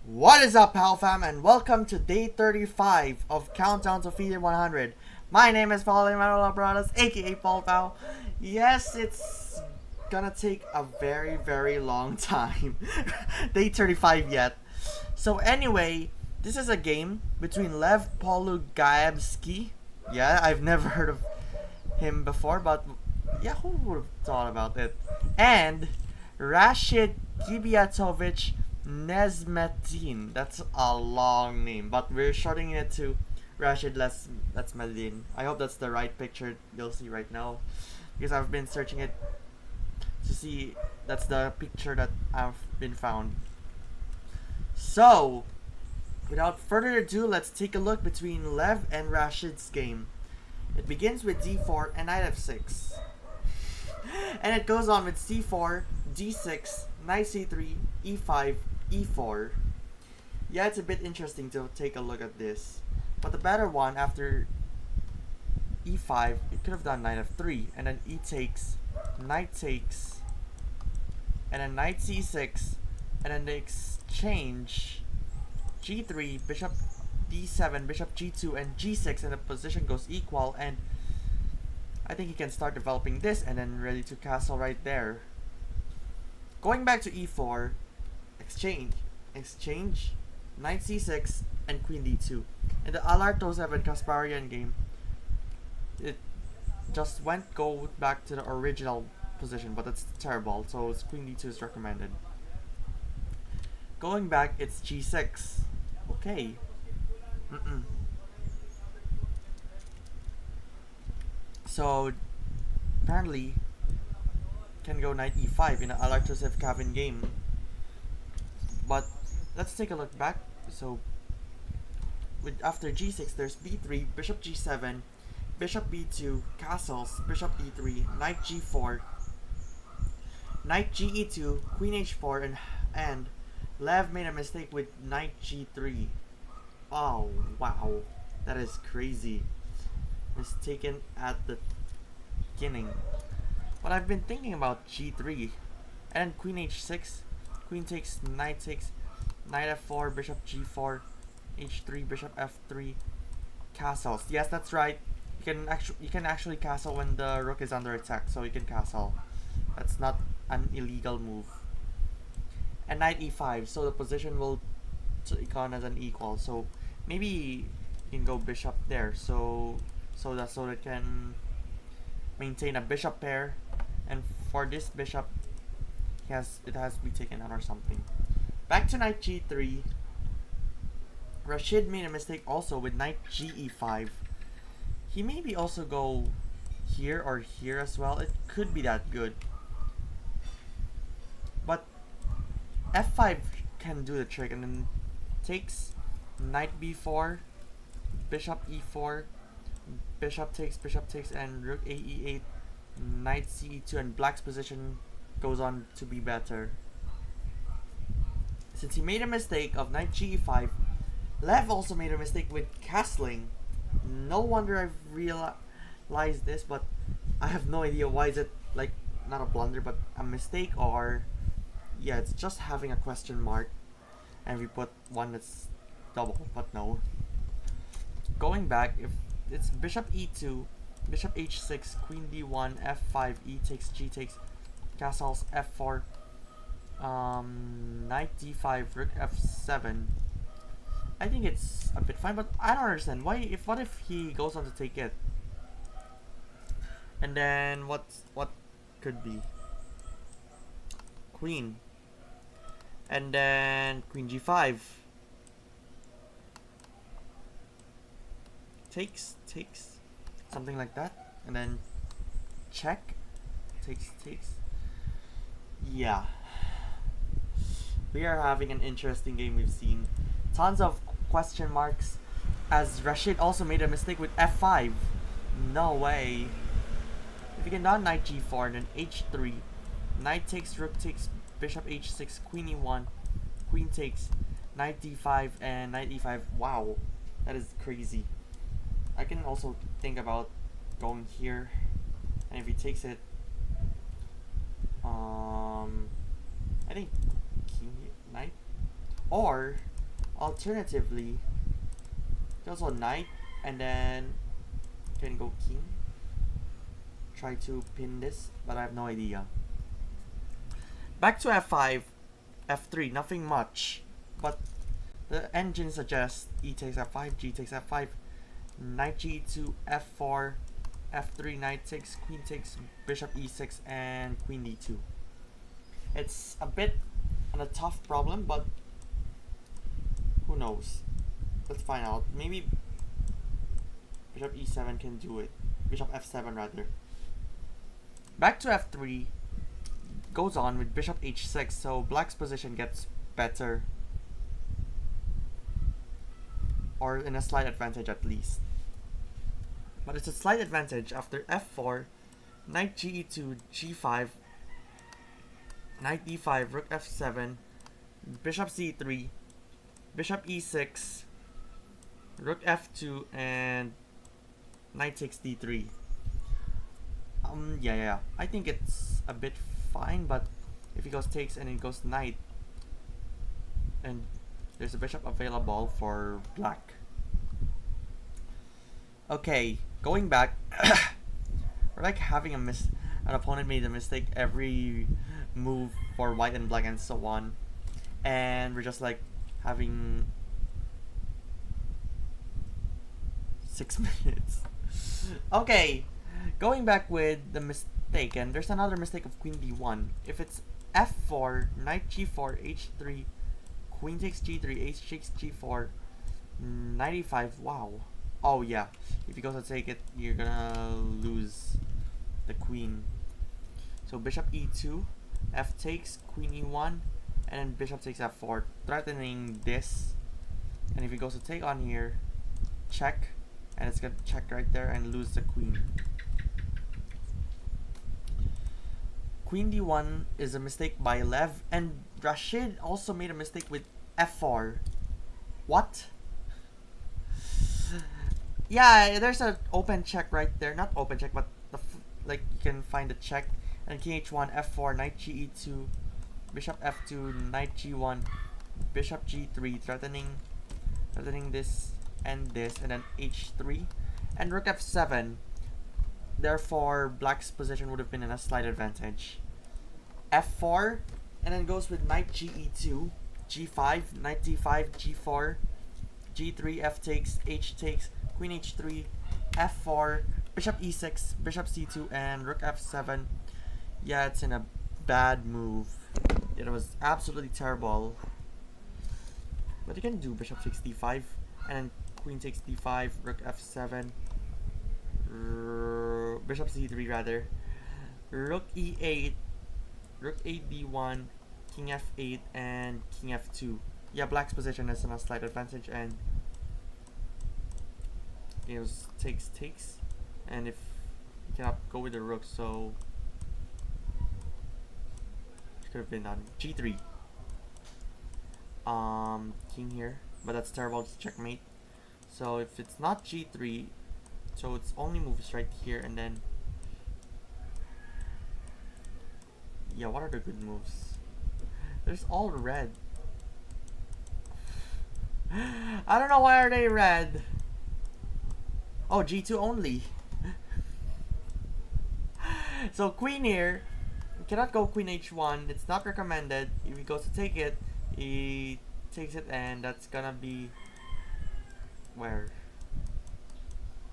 What is up, POW fam, and welcome to day 35 of Countdown to FIDE 100. My name is Paul Emmanuel Habaradas, aka Paul POW. Yes, it's gonna take a very long time. Day 35 yet. So anyway, this is a game between Lev Polugaevsky. Yeah, I've never heard of him before, but yeah, who would have thought about it? And Rashid Gibiatovich Nezhmetdin. That's a long name, but we're shortening it to Rashid Nezhmetdin. I hope that's the right picture you'll see right now, because I've been searching it to see that's the picture that I've been found. So, without further ado, let's take a look between Lev and Rashid's game. It begins with d4 and knight f6. And it goes on with c4, d6, knight c3, e5, e4. Yeah, it's a bit interesting to take a look at this. But the better one, after e5, it could have done knight f3, and then e takes, knight takes, and then knight c6, and then the exchange, g3, bishop d7, bishop g2, and g6, and the position goes equal, and I think he can start developing this and then ready to castle right there. Going back to e4, exchange, knight c6, and queen d2. In the Alartosev and Kasparian game, it just go back to the original position, but it's terrible, so it's queen d2 is recommended. Going back, it's g6. Okay. So apparently can go knight e5 in an Alartosev Kavin game. But let's take a look back. So after g6, there's b3, bishop g7, bishop b2, castles, bishop e3, knight g4, knight ge2, queen h4, and Lev made a mistake with knight g3. Oh wow, that is crazy. Mistaken at the beginning. But I've been thinking about g3, and then queen h6, queen takes, knight f4, bishop g4, h3, bishop f3, castles. Yes, that's right. You can actually castle when the rook is under attack, so you can castle. That's not an illegal move. And knight e5, so the position will take on as an equal. So maybe you can go bishop there. So that it can maintain a bishop pair, and for this bishop, it has to be taken out or something. Back to knight g3. Rashid made a mistake also with knight ge5. He maybe also go here or here as well. It could be that good. But f5 can do the trick, and then takes, knight b4, bishop e4, bishop takes, and rook a e8, knight ce2, and black's position goes on to be better. Since he made a mistake of knight ge5, Lev also made a mistake with castling. No wonder I've realized this, but I have no idea why is it like not a blunder but a mistake, or yeah, it's just having a question mark and we put one that's double, but no. Going back, if it's bishop e2, bishop h6, queen d1, f5, e takes, g takes, castles, f4, knight d5, rook f7. I think it's a bit fine, but I don't understand why. What if he goes on to take it? And then what could be? Queen. And then queen g5. Takes, something like that. And then check. Takes. Yeah. We are having an interesting game. We've seen tons of question marks, as Rashid also made a mistake with f5. No way. If you can not knight g4, then h3, knight takes, rook takes, bishop h6, queen e1, queen takes, knight d5, and knight e5. Wow, that is crazy. I can also think about going here And if he takes it, I think king knight, or alternatively, also knight, and then can go king. Try to pin this, but I have no idea. Back to f5, f3, nothing much, but the engine suggests e takes f5, g takes f5, knight g2, f4, f3, knight takes, queen takes, bishop e6, and queen d2. It's a bit of a tough problem, but who knows? Let's find out. Maybe bishop e7 can do it. Bishop f7 rather. Back to f3. Goes on with bishop h6, so black's position gets better. Or in a slight advantage at least. But it's a slight advantage after f4, knight ge2, g5, knight d5, rook f7, bishop c3, bishop e6, rook f2, and knight takes d3. Yeah. I think it's a bit fine, but if he goes takes and it goes knight, and there's a bishop available for black. Okay, going back, we're like having an opponent made a mistake every move for white and black and so on, and we're just like having 6 minutes. Okay, going back with the mistake, and there's another mistake of queen d1. If it's f4, knight g4, h3, queen takes g3, h takes g4, knight e5, wow. Oh yeah, if you go to take it, you're gonna lose the queen. So bishop e2, f takes, queen e1, and then bishop takes f4, threatening this. And if he goes to take on here, check, and it's gonna check right there and lose the queen. Queen d1 is a mistake by Lev, and Rashid also made a mistake with f4. What? Yeah, there's an open check right there. Not open check, but like you can find the check. And king h1, f4, knight ge2, bishop f2, knight g1, bishop g3, threatening this and this, and then h3, and rook f7. Therefore, black's position would have been in a slight advantage. f4, and then goes with knight ge2, g5, knight d5, g4, g3, f takes, h takes, queen h3, f4, bishop e6, bishop c2, and rook f7. Yeah, it's in a bad move. It was absolutely terrible. But you can do bishop takes d5, and then queen takes d5, rook f7, bishop c3 rather, rook e8, rook 8 d1, king f8, and king f2. Yeah, black's position is in a slight advantage, and it was takes, and if you cannot go with the rook, so it could have been on g3. King here, but that's terrible, it's checkmate. So if it's not g3, so its only move is right here, and then yeah, what are the good moves? There's all red. I don't know why are they red. Oh, g2 only. So queen here, you cannot go queen h1. It's not recommended. If he goes to take it, he takes it, and that's gonna be where?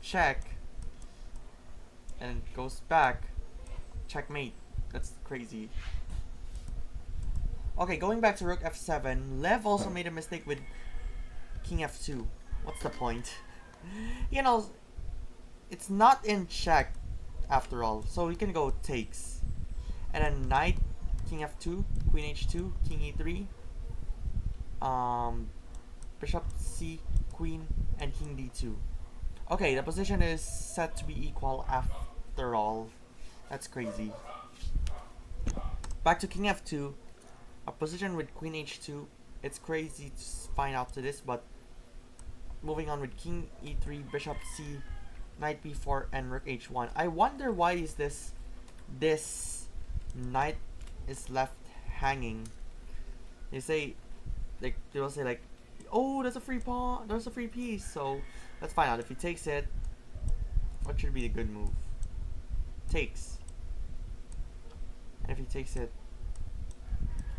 Check. And goes back. Checkmate. That's crazy. Okay, going back to rook f7. Lev also made a mistake with king f2. What's the point? You know, it's not in check after all, so we can go takes, and then knight, king f2, queen h2, king e3, bishop c, queen, and king d2. Okay, the position is set to be equal after all. That's crazy. Back to king f2, a position with queen h2. It's crazy to find out to this, but moving on with king e3, bishop c, knight b4, and rook h1. I wonder why is this knight is left hanging. They say, like, they will say like, oh, there's a free pawn, there's a free piece. So let's find out if he takes it. What should be the good move? Takes. And if he takes it,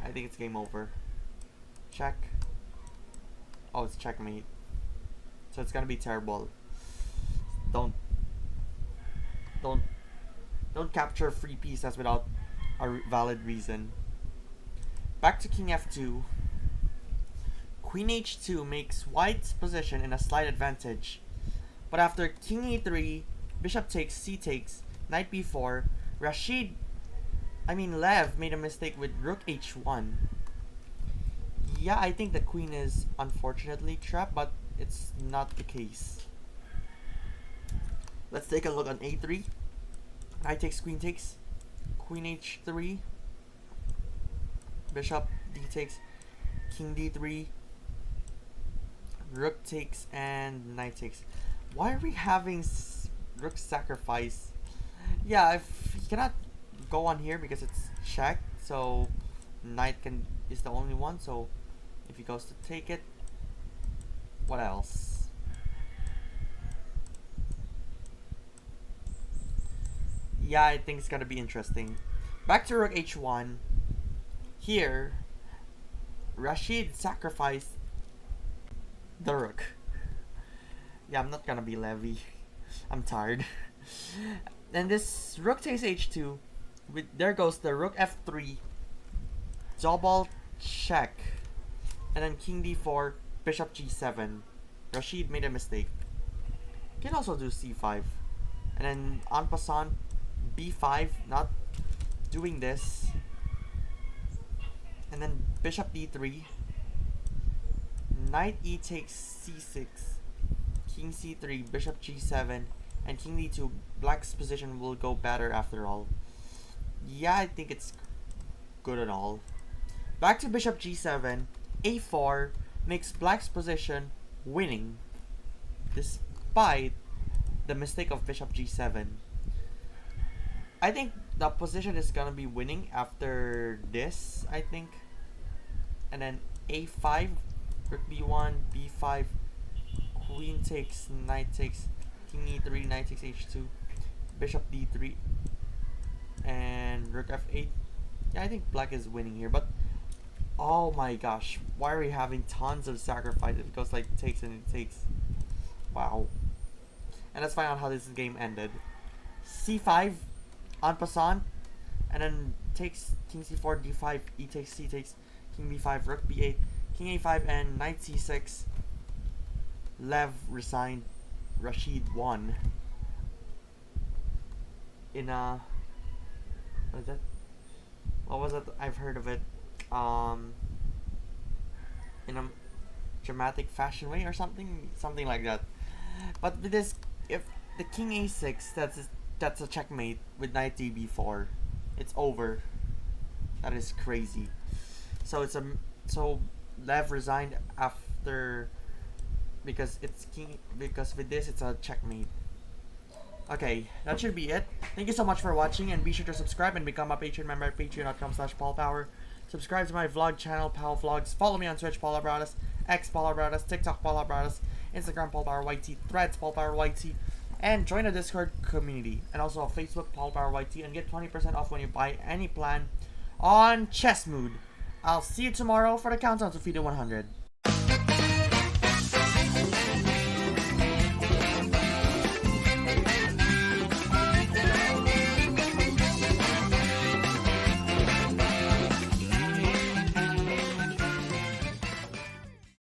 I think it's game over. Check. Oh, it's checkmate. So it's gonna be terrible. Don't capture free pieces without a valid reason. Back to king f2. Queen h2 makes white's position in a slight advantage. But after king e3, bishop takes, c takes, knight b4, Lev made a mistake with rook h1. Yeah, I think the queen is unfortunately trapped, but it's not the case. Let's take a look on a3. Knight takes, queen h3, bishop d takes, king d3, rook takes, and knight takes. Why are we having rook sacrifice? Yeah, if he cannot go on here because it's checked, so knight is the only one. So if he goes to take it, what else? Yeah, I think it's gonna be interesting. Back to rook h1. Here, Rashid sacrificed the rook. Yeah, I'm not gonna be Levy. I'm tired. And this rook takes h2. There goes the rook f3. Double check. And then king d4, bishop g7. Rashid made a mistake. You can also do c5. And then en passant, b5, not doing this. And then bishop d3. Knight e takes c6. King c3, bishop g7, and king d2. Black's position will go better after all. Yeah, I think it's good and all. Back to bishop g7. a4 makes black's position winning, despite the mistake of bishop g7. I think the position is gonna be winning after this, I think. And then a5, rook b1, b5, queen takes, knight takes, king e3, knight takes h2, bishop d3, and rook f8. Yeah, I think black is winning here, but oh my gosh, why are we having tons of sacrifice? It goes like takes and it takes. Wow. And let's find out how this game ended. c5, en passant, and then takes king c4, d5, e takes, c takes, king b5, rook b8, king a5, and knight c6. Lev resigned, Rashid won. In a, what is that? What was it? I've heard of it. In a dramatic fashion way or something like that. But with this, if the king a6, that's a checkmate with knight db4. It's over. That is crazy. So Lev resigned after because with this it's a checkmate. Okay, that should be it. Thank you so much for watching, and be sure to subscribe and become a Patreon member at patreon.com/PaulPower. Subscribe to my vlog channel, Pal Vlogs. Follow me on Twitch, Paul Emmanuel Habaradas, X Paul Emmanuel Habaradas, TikTok Paul Emmanuel Habaradas, Instagram Paul Power YT, Threads Paul Power YT, and join the Discord community, and also on Facebook Paul Power YT, and get 20% off when you buy any plan on Chess Mood. I'll see you tomorrow for the countdown to FIDE 100.